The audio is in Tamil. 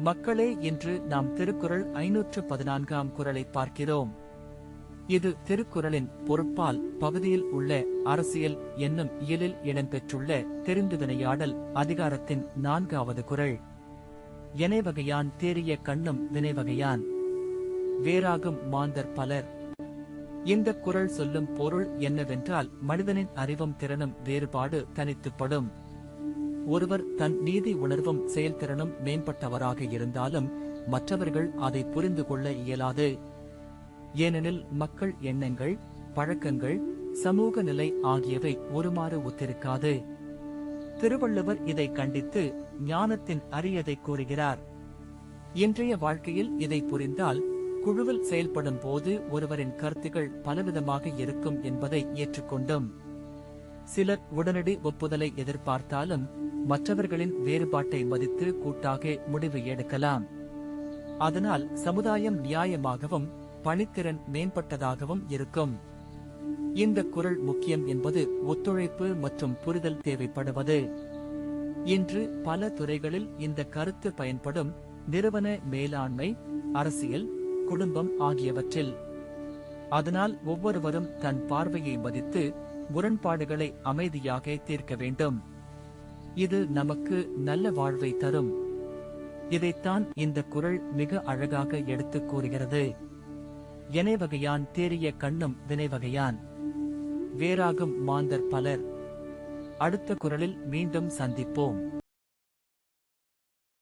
மக்களே, இன்று நாம் திருக்குறள் 514ஆம் குறளை பார்க்கிறோம். இது திருக்குறளின் பொருட்பால் பகுதியில் உள்ள அரசியல் என்னும் இயலில் இடம்பெற்றுள்ள தெரிந்துவினையாடல் அதிகாரத்தின் 4வது குறள். எனைவகையான் தேறிய கண்ணும் வினைவகையான் வேறாகும் மாந்தர் பலர். இந்த குறள் சொல்லும் பொருள் என்னவென்றால், மனிதனின் அறிவும் திறனும் வேறுபாடு தனித்துப்படும். ஒருவர் தன் நீதி உணர்வும் செயல்திறனும் மேம்பட்டவராக இருந்தாலும் மற்றவர்கள் அதை புரிந்து கொள்ள இயலாது. ஏனெனில் மக்கள் எண்ணங்கள், பழக்கங்கள், சமூக நிலை ஆகியவை ஒருமாறு ஒத்திருக்காது. திருவள்ளுவர் இதை கண்டித்து ஞானத்தின் அரியதை கூறுகிறார். இன்றைய வாழ்க்கையில் இதை புரிந்தால், குழுவில் செயல்படும் போது ஒருவரின் கருத்துகள் பலவிதமாக இருக்கும் என்பதை ஏற்றுக்கொண்டும், சிலர் உடனடி ஒப்புதலை எதிர்பார்த்தாலும் மற்றவர்களின் வேறுபாட்டை மதித்து கூட்டாக முடிவு எடுக்கலாம். அதனால் சமுதாயம் நியாயமாகவும் பணித்திறன் மேம்பட்டதாகவும் இருக்கும். இந்த குறள் முக்கியம் என்பது ஒத்துழைப்பு மற்றும் புரிதல் தேவைப்படுவது. இன்று பல துறைகளில் இந்த கருத்து பயன்படும். நிறுவன மேலாண்மை, அரசியல், குடும்பம் ஆகியவற்றில். அதனால் ஒவ்வொருவரும் தன் பார்வையை மதித்து முரண்பாடுகளை அமைதியாக தீர்க்க வேண்டும். இது நமக்கு நல்ல வாழ்வை தரும். இதைத்தான் இந்த குறள் மிக அழகாக எடுத்துக் கூறுகிறது. எனைவகையான் தேறிய கண்ணும் வினைவகையான் வேறாகும் மாந்தர் பலர். அடுத்த குறளில் மீண்டும் சந்திப்போம்.